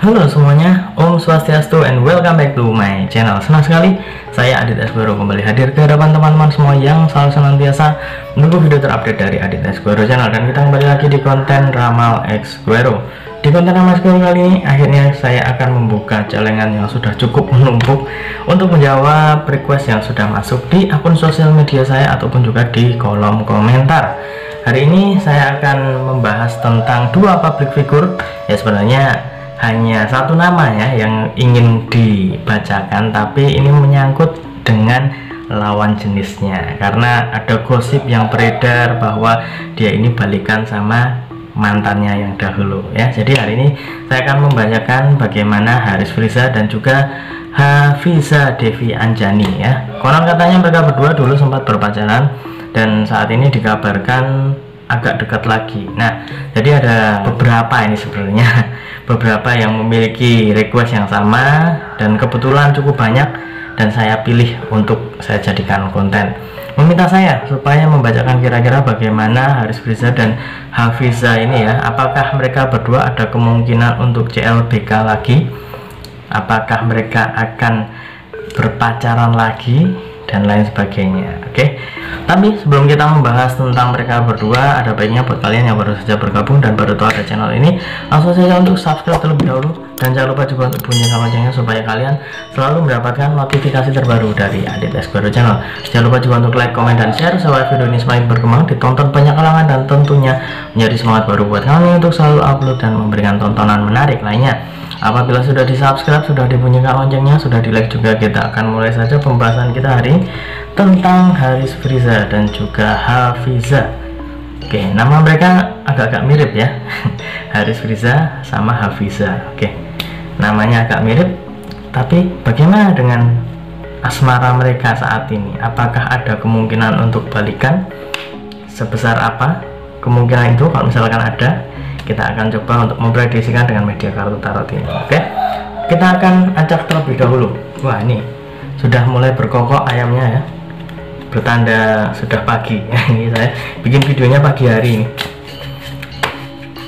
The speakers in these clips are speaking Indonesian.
Halo semuanya, Om Swastiastu and welcome back to my channel. Senang sekali saya Adit Esguero kembali hadir ke hadapan teman-teman semua yang selalu senantiasa menunggu video terupdate dari Adit Esguero channel. Dan kita kembali lagi di konten Ramal Esguero. Di konten Ramal Esguero kali ini akhirnya saya akan membuka celengan yang sudah cukup menumpuk untuk menjawab request yang sudah masuk di akun sosial media saya ataupun juga di kolom komentar. Hari ini saya akan membahas tentang dua public figure, ya sebenarnya hanya satu nama ya yang ingin dibacakan, tapi ini menyangkut dengan lawan jenisnya karena ada gosip yang beredar bahwa dia ini balikan sama mantannya yang dahulu ya. Jadi hari ini saya akan membacakan bagaimana Haris Friza dan juga Hafiza Devi Anjani ya. Konon katanya mereka berdua dulu sempat berpacaran dan saat ini dikabarkan agak dekat lagi. Nah, jadi ada beberapa ini sebenarnya beberapa yang memiliki request yang sama dan kebetulan cukup banyak dan saya pilih untuk saya jadikan konten. Meminta saya supaya membacakan kira-kira bagaimana Haris Friza dan Hafiza ini ya, apakah mereka berdua ada kemungkinan untuk CLBK lagi, apakah mereka akan berpacaran lagi dan lain sebagainya. Oke. Tapi sebelum kita membahas tentang mereka berdua, ada baiknya buat kalian yang baru saja bergabung dan baru tahu ada channel ini, langsung saja untuk subscribe terlebih dahulu dan jangan lupa juga untuk bunyikan loncengnya supaya kalian selalu mendapatkan notifikasi terbaru dari Adit Esguero channel. Jangan lupa juga untuk like, komen, dan share supaya video ini semakin berkembang, ditonton banyak kalangan dan tentunya menjadi semangat baru buat kami untuk selalu upload dan memberikan tontonan menarik lainnya. Apabila sudah di subscribe, sudah dibunyikan loncengnya, sudah di like juga, kita akan mulai saja pembahasan kita hari ini tentang Haris Friza dan juga Hafiza. Oke, nama mereka agak-agak mirip ya. Haris Friza sama Hafiza. Oke, namanya agak mirip, tapi bagaimana dengan asmara mereka saat ini? Apakah ada kemungkinan untuk balikan? Sebesar apa kemungkinan itu? Kalau misalkan ada, kita akan coba untuk memprediksikan dengan media kartu tarot ini. Oke, kita akan acak terlebih dahulu. Wah, ini sudah mulai berkokok ayamnya ya, bertanda sudah pagi. Ini saya bikin videonya pagi hari ini.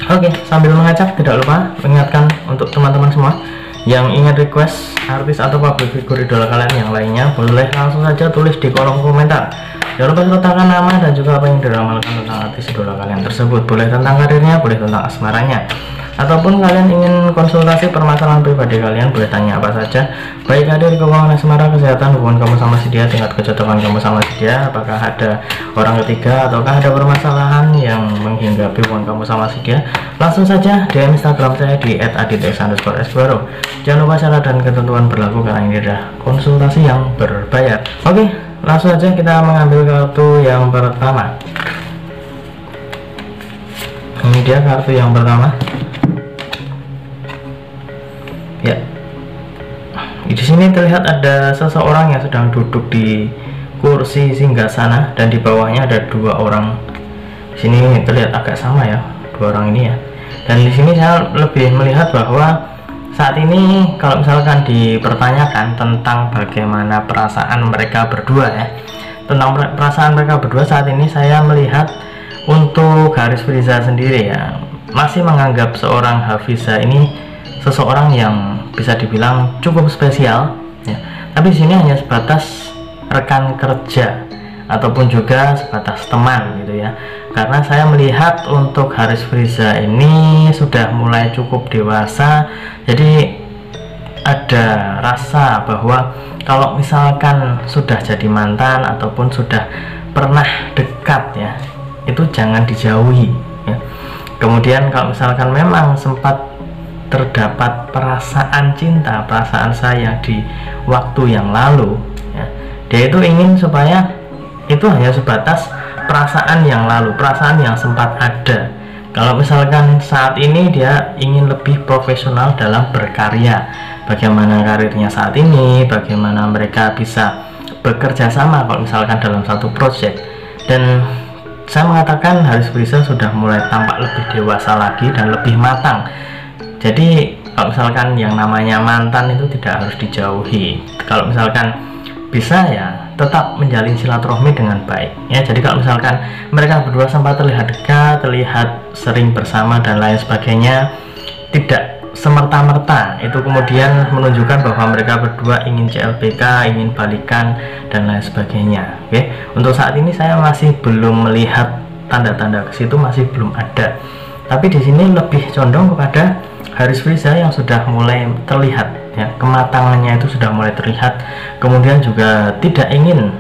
Oke, sambil mengacak tidak lupa mengingatkan untuk teman-teman semua yang ingin request artis atau public figure idola kalian yang lainnya, boleh langsung saja tulis di kolom komentar. Jangan lupa sertakan nama dan juga apa yang diramalkan tentang artis idola kalian tersebut. Boleh tentang karirnya, boleh tentang asmaranya, ataupun kalian ingin konsultasi permasalahan pribadi kalian, boleh tanya apa saja, baik karir, keuangan, asmara, kesehatan, hubungan kamu sama si dia, tingkat kecocokan kamu sama si dia, apakah ada orang ketiga ataukah ada permasalahan yang menghinggapi hubungan kamu sama si dia, langsung saja DM Instagram saya di @adit_esguero. Jangan lupa syarat dan ketentuan berlaku karena ini adalah konsultasi yang berbayar. Oke, langsung saja kita mengambil kartu yang pertama. Ini dia kartu yang pertama. Ya, di sini terlihat ada seseorang yang sedang duduk di kursi singgasana dan di bawahnya ada dua orang. Di sini terlihat agak sama ya, dua orang ini ya. Dan di sini saya lebih melihat bahwa saat ini kalau misalkan dipertanyakan tentang bagaimana perasaan mereka berdua ya, tentang perasaan mereka berdua saat ini, saya melihat untuk Haris Friza sendiri ya, masih menganggap seorang Hafiza ini seseorang yang bisa dibilang cukup spesial ya. Tapi di sini hanya sebatas rekan kerja ataupun juga sebatas teman gitu ya. Karena saya melihat untuk Haris Friza ini sudah mulai cukup dewasa, jadi ada rasa bahwa kalau misalkan sudah jadi mantan ataupun sudah pernah dekat ya, itu jangan dijauhi ya. Kemudian kalau misalkan memang sempat terdapat perasaan cinta, perasaan sayang di waktu yang lalu ya, dia itu ingin supaya itu hanya sebatas perasaan yang lalu, perasaan yang sempat ada. Kalau misalkan saat ini dia ingin lebih profesional dalam berkarya, bagaimana karirnya saat ini, bagaimana mereka bisa bekerja sama kalau misalkan dalam satu project. Dan saya mengatakan Haris Friza sudah mulai tampak lebih dewasa lagi dan lebih matang. Jadi kalau misalkan yang namanya mantan itu tidak harus dijauhi. Kalau misalkan bisa ya tetap menjalin silaturahmi dengan baik ya. Jadi kalau misalkan mereka berdua sempat terlihat dekat, terlihat sering bersama dan lain sebagainya, tidak semerta-merta itu kemudian menunjukkan bahwa mereka berdua ingin CLBK, ingin balikan dan lain sebagainya. Oke, untuk saat ini saya masih belum melihat tanda-tanda ke situ, masih belum ada. Tapi di sini lebih condong kepada Haris Friza yang sudah mulai terlihat ya, kematangannya itu sudah mulai terlihat. Kemudian juga tidak ingin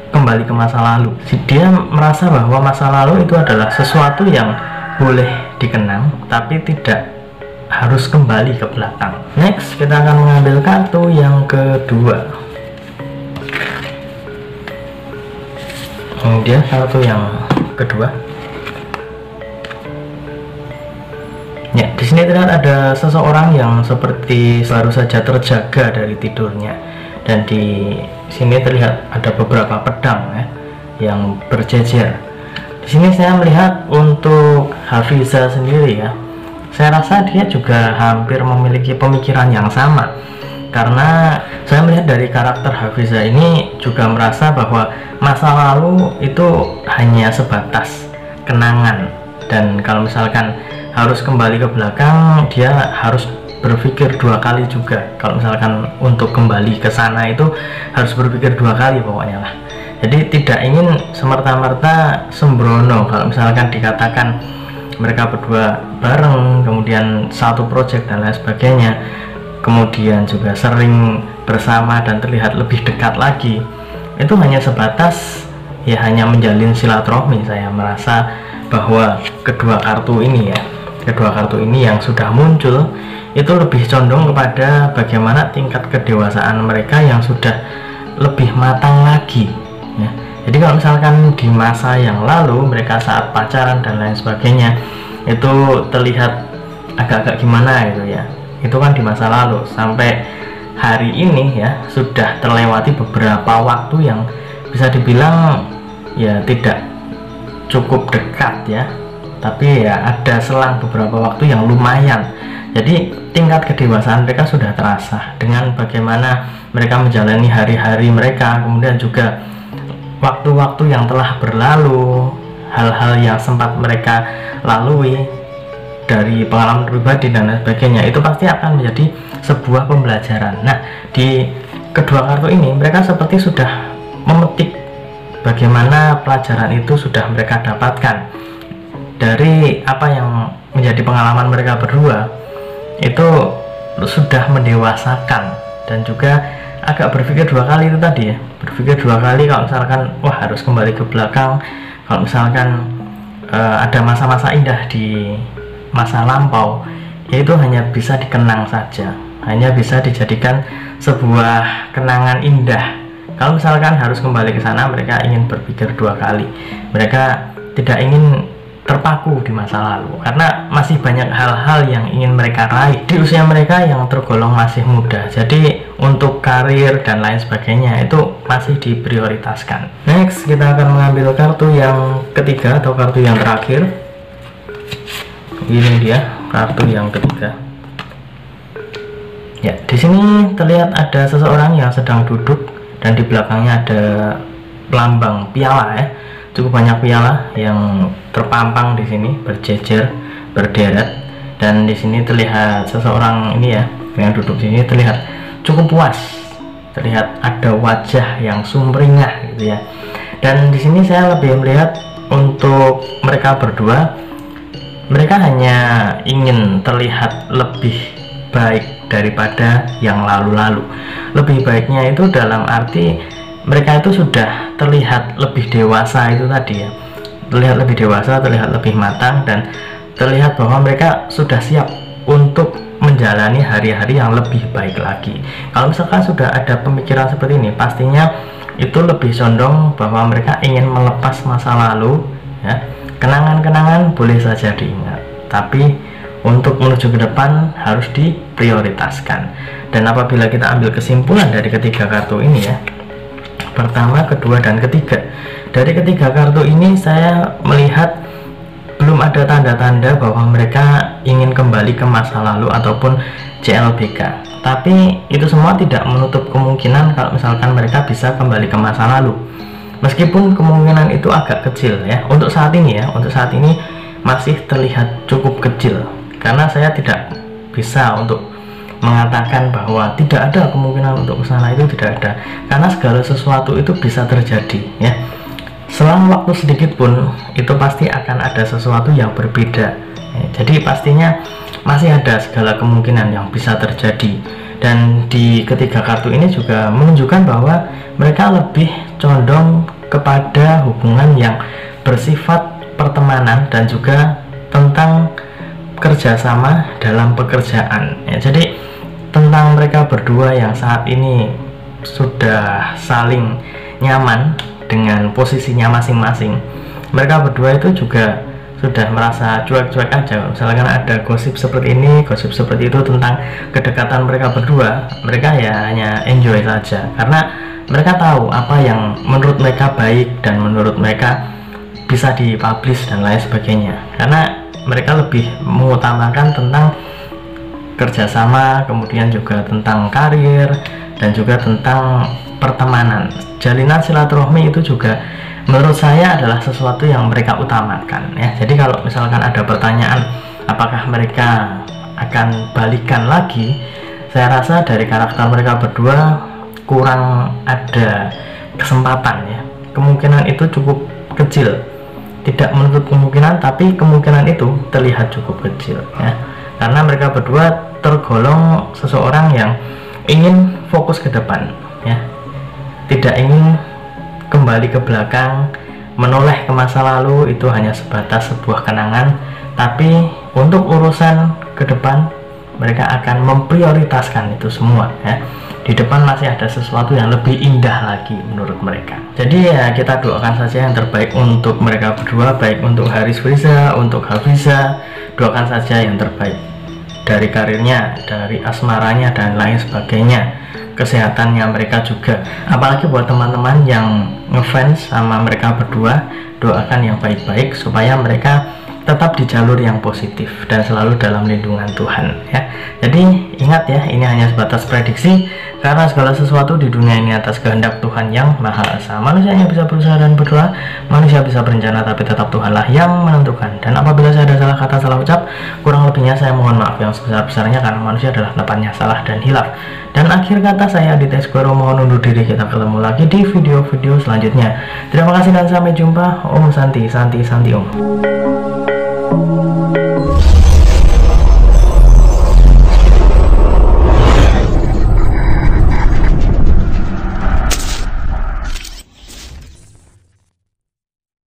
kembali ke masa lalu. Dia merasa bahwa masa lalu itu adalah sesuatu yang boleh dikenang tapi tidak harus kembali ke belakang. Next, kita akan mengambil kartu yang kedua. Kemudian kartu yang kedua. Ya, di sini terlihat ada seseorang yang seperti baru saja terjaga dari tidurnya, dan di sini terlihat ada beberapa pedang ya, yang berjejer. Di sini saya melihat untuk Hafiza sendiri ya. Saya rasa dia juga hampir memiliki pemikiran yang sama, karena saya melihat dari karakter Hafiza ini juga merasa bahwa masa lalu itu hanya sebatas kenangan, dan kalau misalkan harus kembali ke belakang dia harus berpikir dua kali juga. Kalau misalkan untuk kembali ke sana itu harus berpikir dua kali pokoknya lah. Jadi tidak ingin semerta-merta sembrono. Kalau misalkan dikatakan mereka berdua bareng, kemudian satu project dan lain sebagainya, kemudian juga sering bersama dan terlihat lebih dekat lagi, itu hanya sebatas ya hanya menjalin silaturahmi. Saya merasa bahwa kedua kartu ini yang sudah muncul itu lebih condong kepada bagaimana tingkat kedewasaan mereka yang sudah lebih matang lagi ya. Jadi kalau misalkan di masa yang lalu mereka saat pacaran dan lain sebagainya itu terlihat agak-agak gimana gitu ya, itu kan di masa lalu. Sampai hari ini ya sudah terlewati beberapa waktu yang bisa dibilang ya tidak cukup dekat ya, tapi ya ada selang beberapa waktu yang lumayan. Jadi tingkat kedewasaan mereka sudah terasa dengan bagaimana mereka menjalani hari-hari mereka, kemudian juga waktu-waktu yang telah berlalu, hal-hal yang sempat mereka lalui dari pengalaman pribadi dan lain sebagainya, itu pasti akan menjadi sebuah pembelajaran. Nah, di kedua kartu ini mereka seperti sudah memetik bagaimana pelajaran itu sudah mereka dapatkan dari apa yang menjadi pengalaman mereka berdua. Itu sudah mendewasakan dan juga agak berpikir dua kali. Itu tadi ya, berpikir dua kali kalau misalkan wah harus kembali ke belakang, kalau misalkan ada masa-masa indah di masa lampau, yaitu hanya bisa dikenang saja, hanya bisa dijadikan sebuah kenangan indah. Kalau misalkan harus kembali ke sana, mereka ingin berpikir dua kali. Mereka tidak ingin terpaku di masa lalu, karena masih banyak hal-hal yang ingin mereka raih di usia mereka yang tergolong masih muda. Jadi untuk karir dan lain sebagainya itu masih diprioritaskan. Next, kita akan mengambil kartu yang ketiga atau kartu yang terakhir. Ini dia kartu yang ketiga. Ya, di sini terlihat ada seseorang yang sedang duduk dan di belakangnya ada lambang piala ya. Cukup banyak piala yang terpampang di sini, berjejer, berderet, dan di sini terlihat seseorang ini ya yang duduk di sini terlihat cukup puas, terlihat ada wajah yang sumringah gitu ya. Dan di sini saya lebih melihat untuk mereka berdua, mereka hanya ingin terlihat lebih baik daripada yang lalu-lalu. Lebih baiknya itu dalam arti mereka itu sudah terlihat lebih dewasa, itu tadi ya, terlihat lebih dewasa, terlihat lebih matang, dan terlihat bahwa mereka sudah siap untuk menjalani hari-hari yang lebih baik lagi. Kalau misalkan sudah ada pemikiran seperti ini, pastinya itu lebih condong bahwa mereka ingin melepas masa lalu ya. Kenangan-kenangan boleh saja diingat, tapi untuk menuju ke depan harus diprioritaskan. Dan apabila kita ambil kesimpulan dari ketiga kartu ini ya, pertama, kedua, dan ketiga, dari ketiga kartu ini saya melihat belum ada tanda-tanda bahwa mereka ingin kembali ke masa lalu ataupun CLBK. Tapi itu semua tidak menutup kemungkinan kalau misalkan mereka bisa kembali ke masa lalu, meskipun kemungkinan itu agak kecil ya untuk saat ini ya. Untuk saat ini masih terlihat cukup kecil, karena saya tidak bisa untuk mengatakan bahwa tidak ada kemungkinan untuk kesana, itu tidak ada, karena segala sesuatu itu bisa terjadi ya. Selang waktu sedikit pun itu pasti akan ada sesuatu yang berbeda ya. Jadi pastinya masih ada segala kemungkinan yang bisa terjadi. Dan di ketiga kartu ini juga menunjukkan bahwa mereka lebih condong kepada hubungan yang bersifat pertemanan dan juga tentang kerjasama dalam pekerjaan ya. Jadi tentang mereka berdua yang saat ini sudah saling nyaman dengan posisinya masing-masing. Mereka berdua itu juga sudah merasa cuek-cuek aja. Misalkan ada gosip seperti ini, gosip seperti itu tentang kedekatan mereka berdua, mereka ya hanya enjoy saja, karena mereka tahu apa yang menurut mereka baik dan menurut mereka bisa dipublish dan lain sebagainya, karena mereka lebih mengutamakan tentang kerjasama, kemudian juga tentang karir dan juga tentang pertemanan. Jalinan silaturahmi itu juga menurut saya adalah sesuatu yang mereka utamakan ya. Jadi kalau misalkan ada pertanyaan apakah mereka akan balikan lagi, saya rasa dari karakter mereka berdua kurang ada kesempatan ya. Kemungkinan itu cukup kecil, tidak menutup kemungkinan, tapi kemungkinan itu terlihat cukup kecil ya, karena mereka berdua tergolong seseorang yang ingin fokus ke depan ya, tidak ingin kembali ke belakang, menoleh ke masa lalu. Itu hanya sebatas sebuah kenangan, tapi untuk urusan ke depan mereka akan memprioritaskan itu semua ya. Di depan masih ada sesuatu yang lebih indah lagi menurut mereka. Jadi ya kita doakan saja yang terbaik untuk mereka berdua, baik untuk Haris Friza, untuk Hafiza. Doakan saja yang terbaik dari karirnya, dari asmaranya dan lain sebagainya, kesehatannya mereka juga. Apalagi buat teman-teman yang ngefans sama mereka berdua, doakan yang baik-baik supaya mereka tetap di jalur yang positif dan selalu dalam lindungan Tuhan ya. Jadi ingat ya, ini hanya sebatas prediksi, karena segala sesuatu di dunia ini atas kehendak Tuhan yang Maha Esa. Manusia hanya bisa berusaha dan berdoa, manusia bisa berencana, tapi tetap Tuhanlah yang menentukan. Dan apabila saya ada salah kata, salah ucap, kurang lebihnya saya mohon maaf yang sebesar-besarnya, karena manusia adalah tempatnya salah dan hilaf. Dan akhir kata, saya Aditya Esquero mohon undur diri. Kita ketemu lagi di video-video selanjutnya. Terima kasih dan sampai jumpa. Om Santi, Santi, Santi Om.